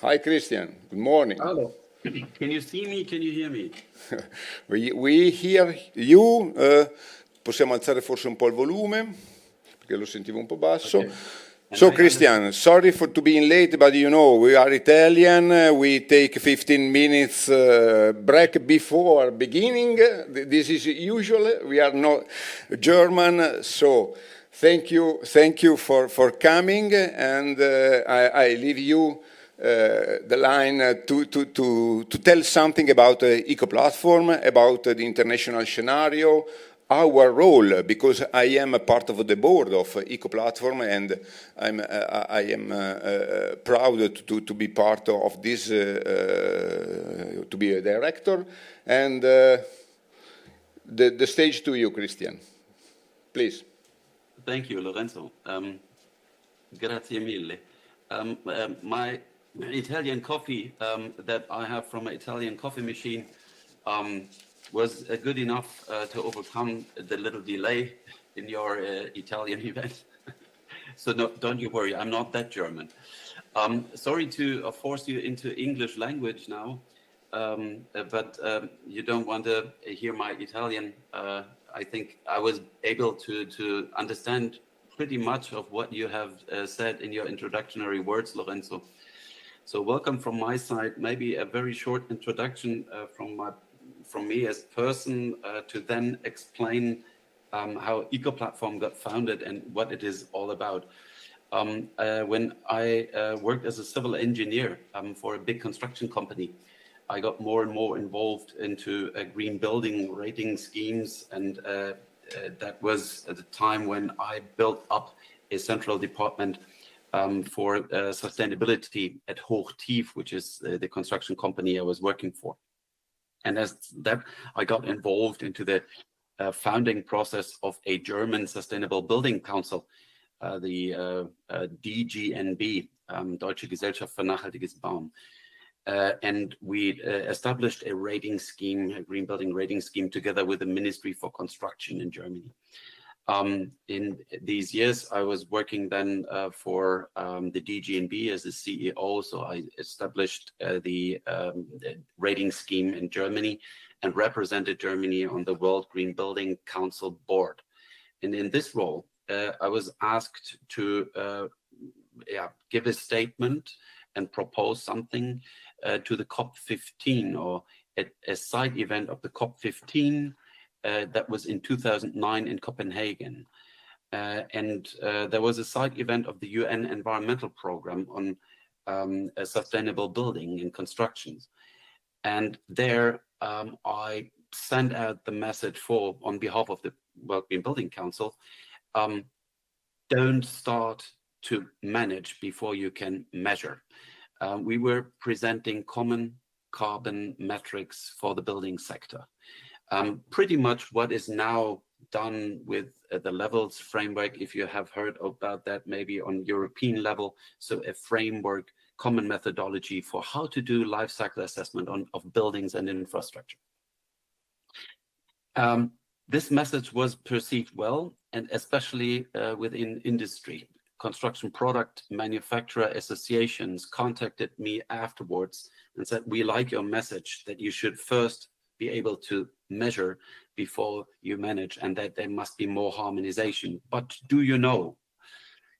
Hi Christian, good morning. Hello. Can you see me? Can you hear me? We hear you. Possiamo alzare forse un po' il volume, perché lo sentivo un po' basso. Okay. So Christian, sorry for to being late, but you know, we are Italian, we take 15 minutes break before beginning. This is usual, we are not German, so thank you for coming, and I leave you the line to tell something about the eco-platform, about the international scenario, our role, because I am a part of the board of eco-platform, and I am proud to be part of this, to be a director, and the stage to you, Christian, please. Thank you, Lorenzo. Grazie mille. My Italian coffee that I have from an Italian coffee machine was good enough to overcome the little delay in your Italian event. So no, don't you worry, I'm not that German. Sorry to force you into English language now, but you don't want to hear my Italian. I think I was able to understand pretty much of what you have said in your introductory words, Lorenzo. So welcome from my side. Maybe a very short introduction from me as a person to then explain how Eco-Platform got founded and what it is all about. When I worked as a civil engineer for a big construction company, I got more and more involved into green building rating schemes, and that was at the time when I built up a central department for sustainability at Hochtief, which is the construction company I was working for. And as that, I got involved into the founding process of a German Sustainable Building Council, the DGNB, Deutsche Gesellschaft für nachhaltiges Bauen. And we established a rating scheme, a green building rating scheme, together with the Ministry for Construction in Germany. In these years, I was working then for the DGNB as a CEO, so I established the rating scheme in Germany and represented Germany on the World Green Building Council board. And in this role, I was asked to give a statement and propose something to the COP15, or a side event of the COP15 that was in 2009 in Copenhagen. And there was a side event of the UN Environmental Programme on sustainable building and constructions. And there I sent out the message on behalf of the World Green Building Council, don't start to manage before you can measure. We were presenting common carbon metrics for the building sector. Pretty much what is now done with the levels framework, if you have heard about that, maybe on European level, so a framework, common methodology for how to do life cycle assessment of buildings and infrastructure. This message was perceived well, and especially within industry. Construction product manufacturer associations contacted me afterwards and said, we like your message that you should first be able to measure before you manage, and that there must be more harmonization. But do you know,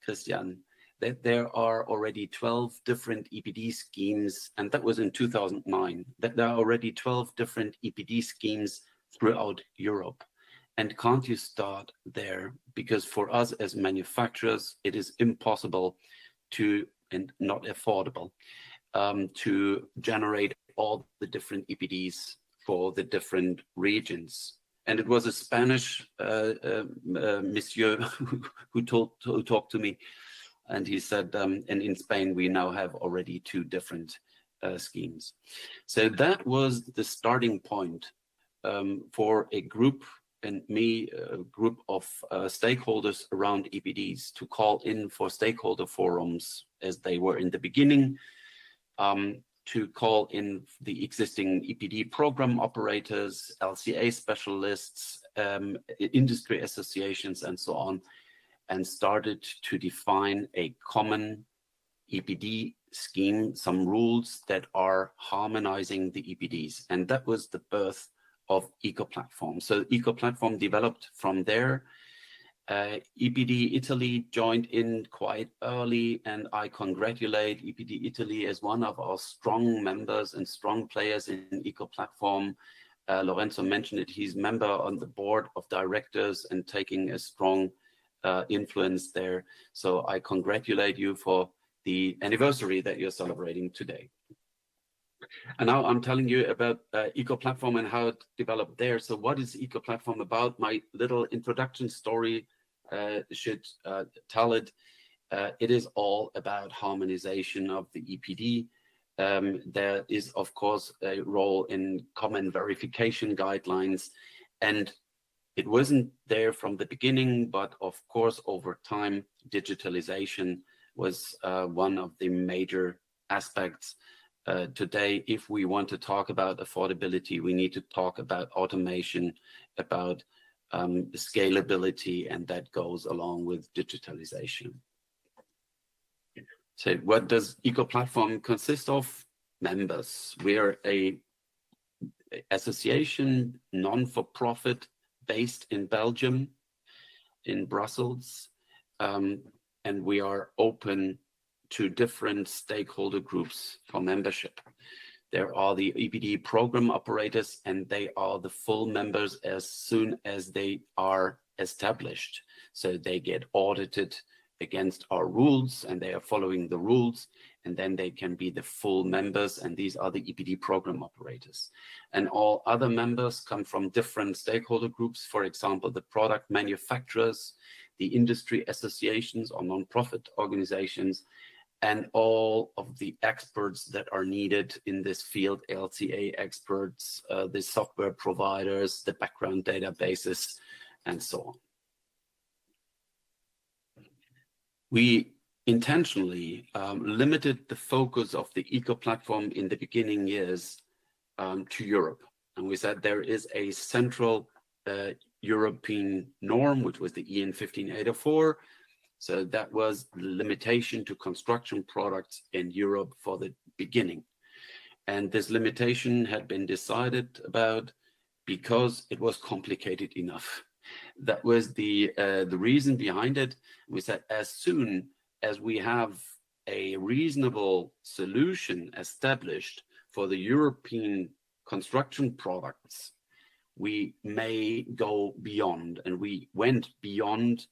Christian, that there are already 12 different EPD schemes, and that was in 2009, that there are already 12 different EPD schemes throughout Europe. And can't you start there? Because for us as manufacturers, it is impossible to, and not affordable, to generate all the different EPDs for the different regions. And it was a Spanish monsieur who talked to me, and he said, and in Spain, we now have already 2 different schemes. So that was the starting point for a group, and me, a group of stakeholders around EPDs, to call in for stakeholder forums as they were in the beginning, to call in the existing EPD program operators, LCA specialists, industry associations, and so on, and started to define a common EPD scheme, some rules that are harmonizing the EPDs. And that was the birth of EcoPlatform. So EcoPlatform developed from there. EPD Italy joined in quite early, and I congratulate EPD Italy as one of our strong members and strong players in EcoPlatform. Lorenzo mentioned it, he's member on the board of directors and taking a strong influence there. So I congratulate you for the anniversary that you're celebrating today. And now I'm telling you about EcoPlatform and how it developed there. So what is EcoPlatform about? My little introduction story should tell it. It is all about harmonization of the EPD. There is, of course, a role in common verification guidelines, and it wasn't there from the beginning, but of course, over time, digitalization was one of the major aspects. Today, if we want to talk about affordability, we need to talk about automation, about scalability, and that goes along with digitalization. So what does EcoPlatform consist of? Members. We're a association, non-for-profit, based in Belgium, in Brussels, and we are open to different stakeholder groups for membership. There are the EPD program operators, and they are the full members as soon as they are established. So they get audited against our rules, and they are following the rules, and then they can be the full members, and these are the EPD program operators. And all other members come from different stakeholder groups, for example, the product manufacturers, the industry associations or non-profit organizations, and all of the experts that are needed in this field, LCA experts, the software providers, the background databases, and so on. We intentionally limited the focus of the EcoPlatform in the beginning years to Europe. And we said there is a central European norm, which was the EN 15804. So that was the limitation to construction products in Europe for the beginning. And this limitation had been decided about because it was complicated enough. That was the reason behind it. We said as soon as we have a reasonable solution established for the European construction products, we may go beyond. And we went beyond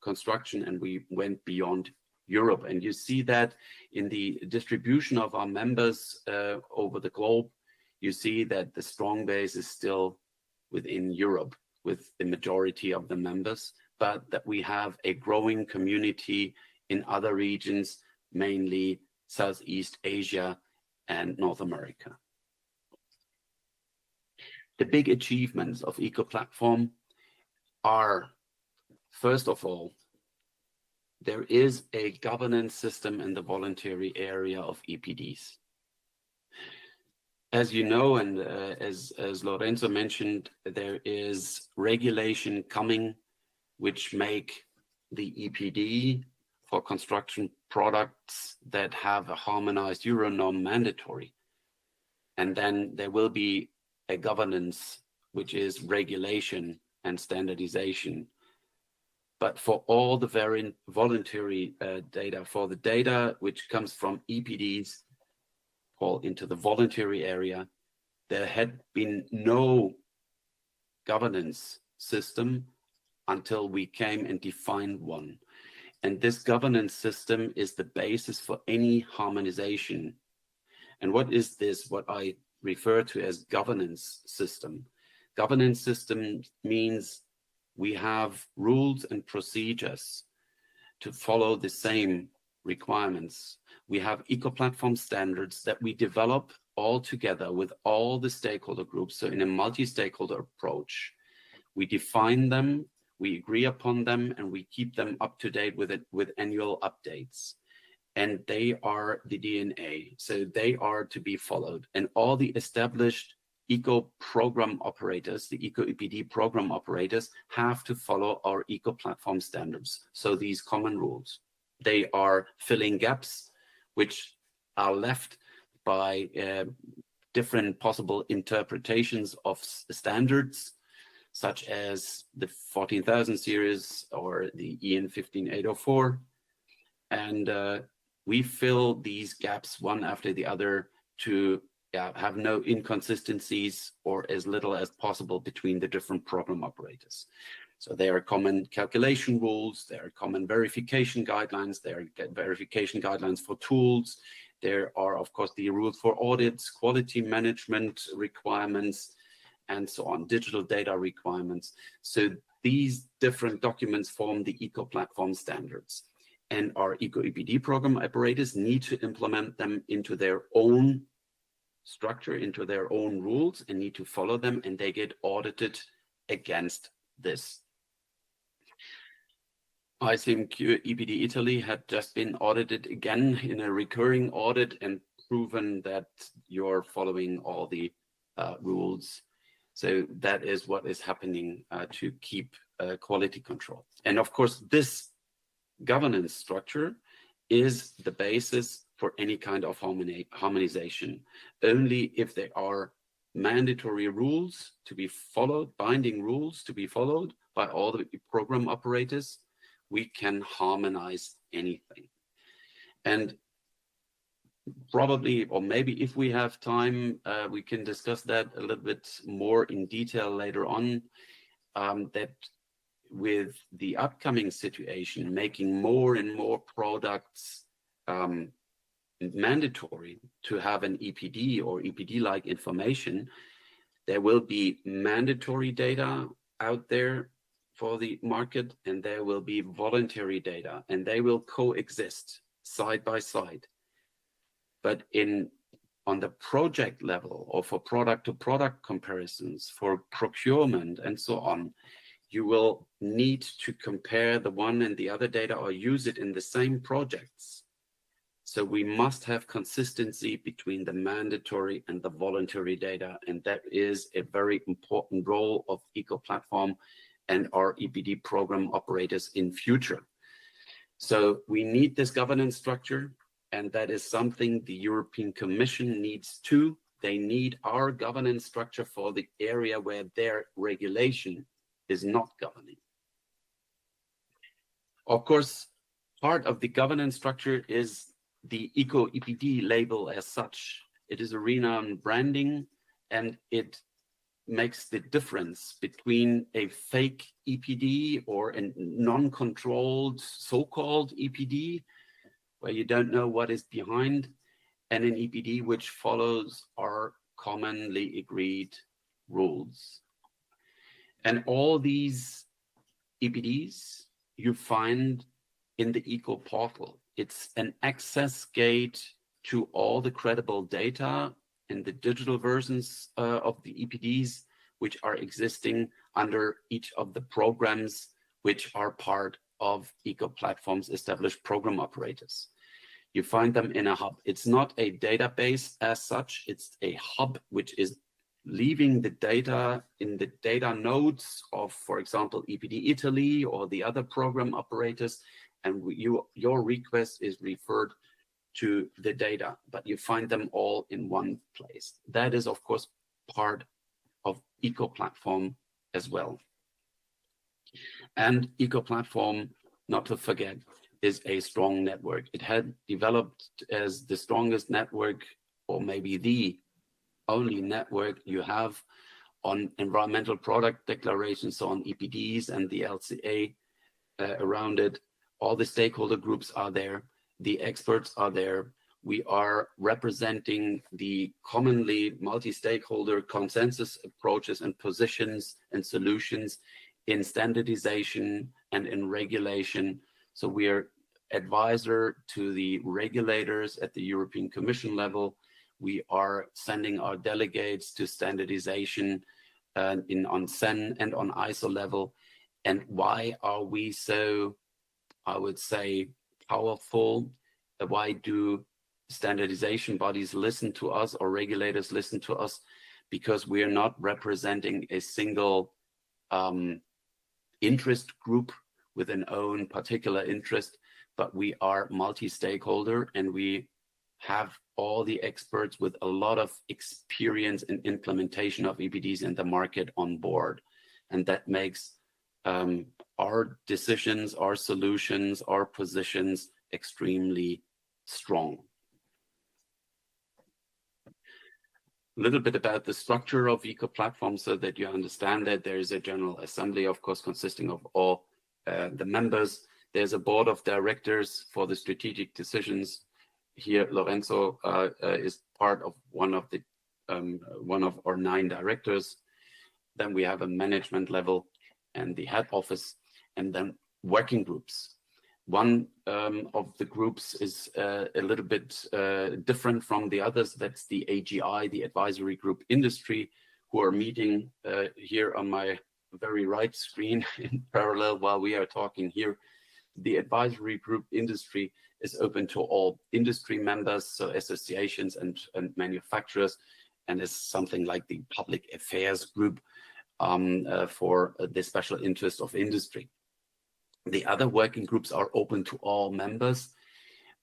construction, and we went beyond Europe. And you see that in the distribution of our members over the globe. You see that the strong base is still within Europe with the majority of the members, but that we have a growing community in other regions, mainly Southeast Asia and North America. The big achievements of EcoPlatform are, first of all, there is a governance system in the voluntary area of EPDs. As you know, and as Lorenzo mentioned, there is regulation coming which make the EPD for construction products that have a harmonized Euro norm mandatory. And then there will be a governance, which is regulation and standardization. But for all the voluntary data, for the data which comes from EPDs, fall into the voluntary area, there had been no governance system until we came and defined one. And this governance system is the basis for any harmonization. And what is this, what I refer to as governance system? Governance system means we have rules and procedures to follow the same requirements. We have EcoPlatform standards that we develop all together with all the stakeholder groups. So in a multi-stakeholder approach, we define them, we agree upon them, and we keep them up to date with annual updates. And they are the DNA, so they are to be followed. And all the established eco program operators, the eco EPD program operators, have to follow our EcoPlatform standards. So these common rules, they are filling gaps which are left by different possible interpretations of standards, such as the 14,000 series or the EN 15804. And we fill these gaps one after the other to have no inconsistencies or as little as possible between the different program operators. So there are common calculation rules, there are common verification guidelines, there are verification guidelines for tools, there are, of course, the rules for audits, quality management requirements, and so on, digital data requirements. So these different documents form the eco-platform standards. And our eco-EPD program operators need to implement them into their own structure, into their own rules, and need to follow them, and they get audited against this. I think EPDItaly had just been audited again in a recurring audit and proven that you're following all the rules. So that is what is happening to keep quality control. And of course, this governance structure is the basis for any kind of harmonization. Only if there are mandatory rules to be followed, binding rules to be followed by all the program operators, we can harmonize anything. And probably, or maybe if we have time, we can discuss that a little bit more in detail later on, that with the upcoming situation, making more and more products mandatory to have an EPD or EPD-like information, there will be mandatory data out there for the market, and there will be voluntary data, and they will coexist side by side. But on the project level, or for product-to-product comparisons, for procurement and so on, you will need to compare the one and the other data or use it in the same projects. So we must have consistency between the mandatory and the voluntary data, and that is a very important role of eco-platform and our EPD program operators in future. So we need this governance structure, and that is something the European Commission needs too. They need our governance structure for the area where their regulation is not governing. Of course, part of the governance structure is the eco-EPD label as such. It is a renowned branding, and it makes the difference between a fake EPD or a non-controlled so-called EPD, where you don't know what is behind, and an EPD which follows our commonly agreed rules. And all these EPDs you find in the eco portal. It's an access gate to all the credible data in the digital versions of the EPDs, which are existing under each of the programs which are part of eco-platforms established program operators. You find them in a hub. It's not a database as such, it's a hub which is leaving the data in the data nodes of, for example, EPDItaly or the other program operators, and your request is referred to the data, but you find them all in one place. That is, of course, part of eco-platform as well. And eco-platform, not to forget, is a strong network. It had developed as the strongest network, or maybe the only network you have on environmental product declarations, so on EPDs and the LCA around it. All the stakeholder groups are there. The experts are there. We are representing the commonly multi-stakeholder consensus approaches and positions and solutions in standardization and in regulation. So we are advisor to the regulators at the European Commission level. We are sending our delegates to standardization on CEN and on ISO level. And why are we so, I would say, powerful? Why do standardization bodies listen to us, or regulators listen to us? Because we are not representing a single interest group with an own particular interest, but we are multi-stakeholder, and we have all the experts with a lot of experience in implementation of EPDs in the market on board. And that makes our decisions, our solutions, our positions extremely strong. A little bit about the structure of eco-platform so that you understand that there is a general assembly, of course, consisting of all the members. There's a board of directors for the strategic decisions. Here, Lorenzo is part of one of our 9 directors. Then we have a management level and the head office, and then working groups. One of the groups is a little bit different from the others. That's the AGI, the Advisory Group Industry, who are meeting here on my very right screen in parallel while we are talking here. The Advisory Group Industry is open to all industry members, so associations and manufacturers, and is something like the Public Affairs Group for the special interest of industry. The other working groups are open to all members,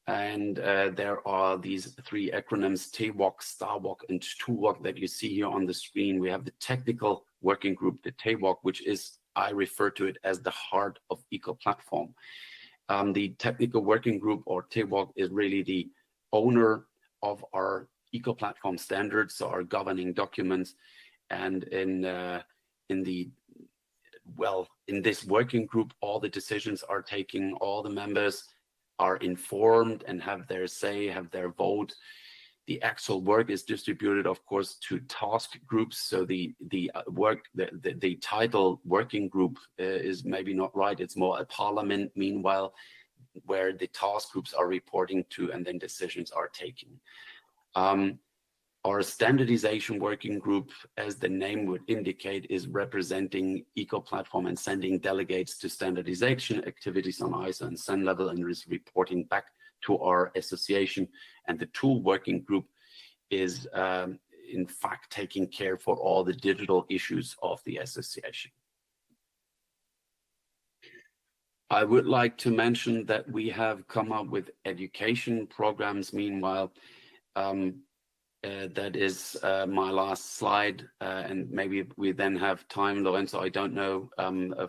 and there are these 3 acronyms, TWOC, STARWOC, and TUWOC that you see here on the screen. We have the technical working group, the TWOC, which is, I refer to it as the heart of eco-platform. The technical working group, or TWOC, is really the owner of our eco-platform standards, so our governing documents. And in this working group, all the decisions are taken, all the members are informed and have their say, have their vote. The actual work is distributed, of course, to task groups. So the title working group is maybe not right. It's more a parliament, meanwhile, where the task groups are reporting to and then decisions are taken. Our standardization working group, as the name would indicate, is representing eco-platform and sending delegates to standardization activities on ISO and SEN level, and is reporting back to our association. And the tool working group is, in fact, taking care for all the digital issues of the association. I would like to mention that we have come up with education programs meanwhile. That is my last slide, and maybe we then have time, Lorenzo, I don't know,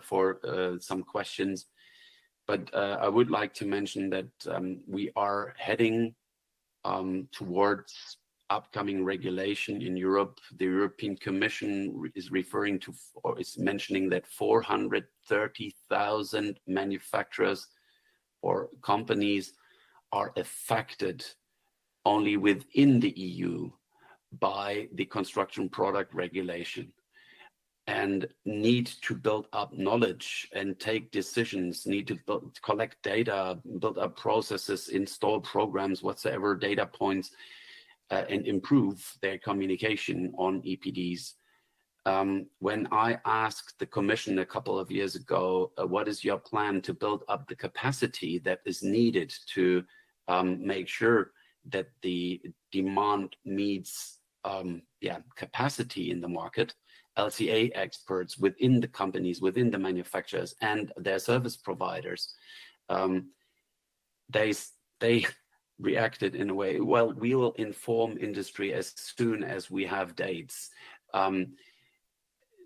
for some questions. But I would like to mention that we are heading towards upcoming regulation in Europe. The European Commission is referring to, or is mentioning, that 430,000 manufacturers or companies are affected only within the EU by the construction product regulation, and need to build up knowledge and take decisions, need to collect data, build up processes, install programs, whatsoever data points, and improve their communication on EPDs. When I asked the Commission a couple of years ago, what is your plan to build up the capacity that is needed to make sure that the demand meets capacity in the market, LCA experts within the companies, within the manufacturers and their service providers, they reacted in a way, well, we will inform industry as soon as we have dates.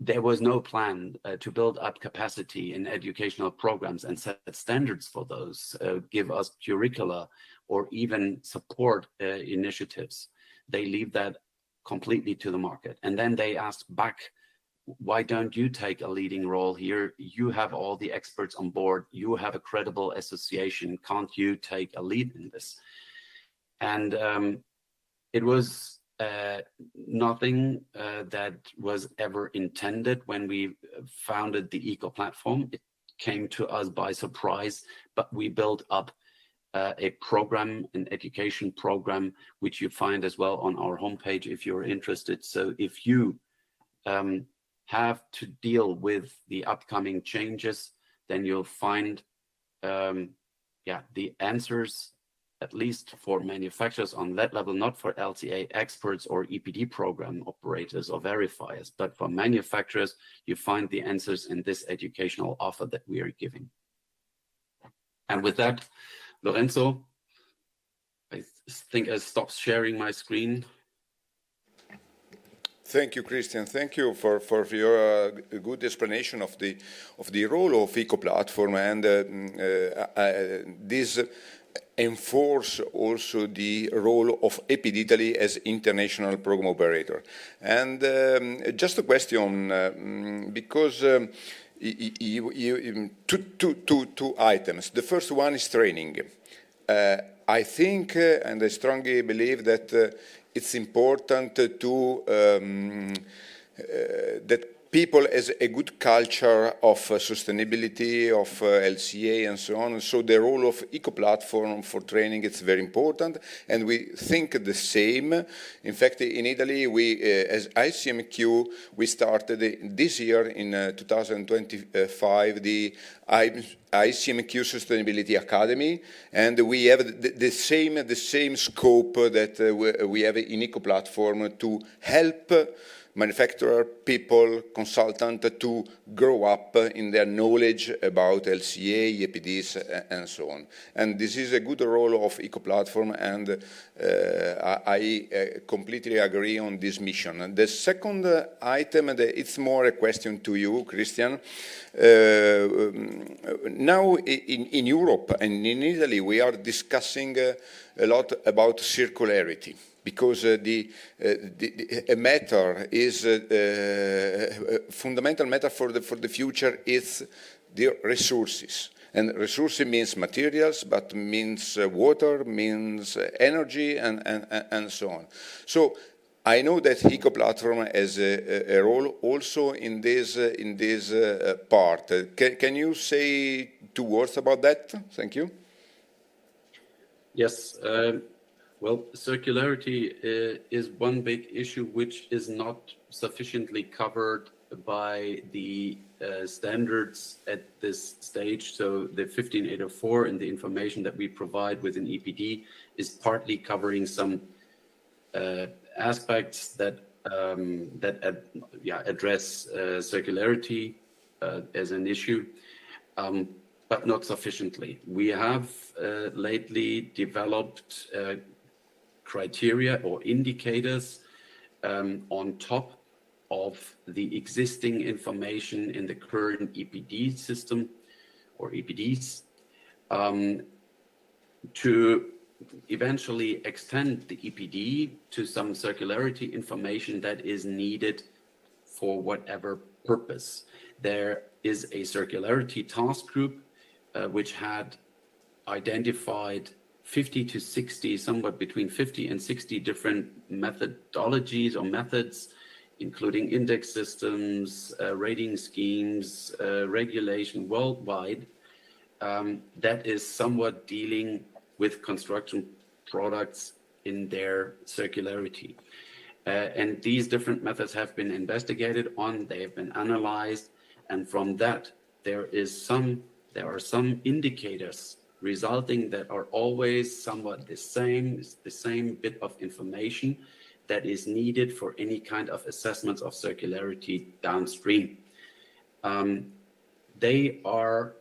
There was no plan to build up capacity in educational programs and set standards for those, give us curricula, or even support initiatives. They leave that completely to the market. And then they ask back, why don't you take a leading role here? You have all the experts on board. You have a credible association. Can't you take a lead in this? And it was nothing that was ever intended when we founded the Eco Platform. It came to us by surprise, but we built up a program, an education program, which you find as well on our homepage if you're interested. So if you have to deal with the upcoming changes, then you'll find the answers, at least for manufacturers on that level, not for LCA experts or EPD program operators or verifiers, but for manufacturers, you find the answers in this educational offer that we are giving. And with that, Lorenzo, think I stopped sharing my screen. Thank you, Christian. Thank you for your good explanation of the role of eco platform, and this enforce also the role of EPDItaly as international program operator. And just a question, because two items. The first one is training. I think, and I strongly believe that it's important to that people has a good culture of sustainability, of LCA and so on. So the role of eco-platform for training is very important, and we think the same. In fact, in Italy, we, as ICMQ, we started this year in 2025 the ICMQ Sustainability Academy, and we have the same scope that we have in eco-platform to help manufacturer, people, consultant to grow up in their knowledge about LCA, EPDs, and so on. And this is a good role of eco-platform, and I completely agree on this mission. The second item, and it's more a question to you, Christian. Now in Europe and in Italy, we are discussing a lot about circularity, because a matter is a fundamental matter for the future is the resources. And resources means materials, but means water, means energy, and so on. So I know that Eco Platform has a role also in this part. Can you say 2 words about that? Thank you. Yes. Well, circularity is one big issue which is not sufficiently covered by the standards at this stage. So the 15804 and the information that we provide within EPD is partly covering some aspects that address circularity as an issue, but not sufficiently. We have lately developed criteria or indicators on top of the existing information in the current EPD system or EPDs to eventually extend the EPD to some circularity information that is needed for whatever purpose. There is a circularity task group which had identified 50 to 60, somewhat between 50 and 60 different methodologies or methods, including index systems, rating schemes, regulation worldwide, that is somewhat dealing with construction products in their circularity. And these different methods have been investigated on, they have been analyzed, and from that there are some indicators resulting that are always somewhat the same bit of information that is needed for any kind of assessments of circularity downstream. They are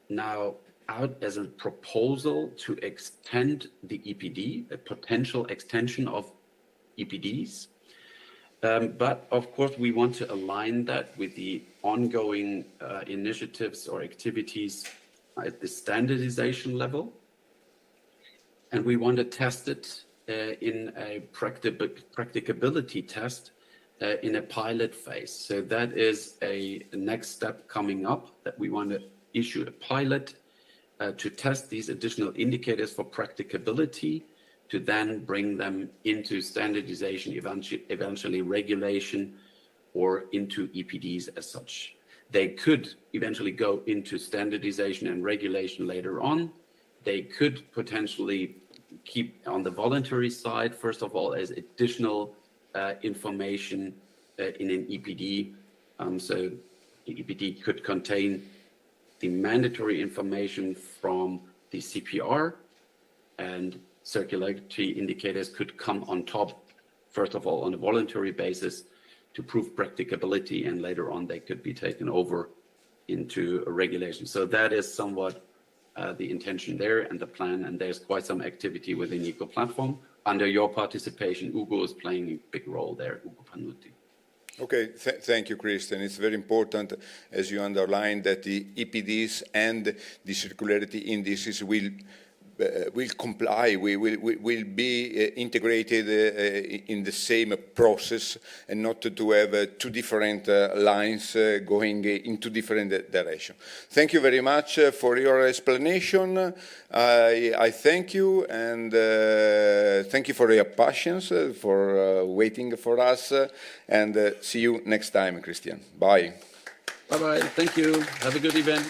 now out as a proposal to extend the EPD, a potential extension of EPDs. But of course, we want to align that with the ongoing initiatives or activities at the standardization level. And we want to test it in a practicability test in a pilot phase. So that is a next step coming up, that we want to issue a pilot to test these additional indicators for practicability, to then bring them into standardization, eventually regulation, or into EPDs as such. They could eventually go into standardization and regulation later on. They could potentially keep on the voluntary side, first of all, as additional information in an EPD. So the EPD could contain the mandatory information from the CPR, and circularity indicators could come on top, first of all, on a voluntary basis to prove practicability, and later on they could be taken over into a regulation. So that is somewhat the intention there and the plan, and there's quite some activity within Eco Platform. Under your participation, Ugo is playing a big role there, Ugo Panuti. Okay, thank you, Christian. It's very important, as you underlined, that the EPDs and the circularity indices will comply, will be integrated in the same process, and not to have two different lines going into different directions. Thank you very much for your explanation. I thank you, and thank you for your patience, for waiting for us, and see you next time, Christian. Bye. Bye-bye. Thank you. Have a good event.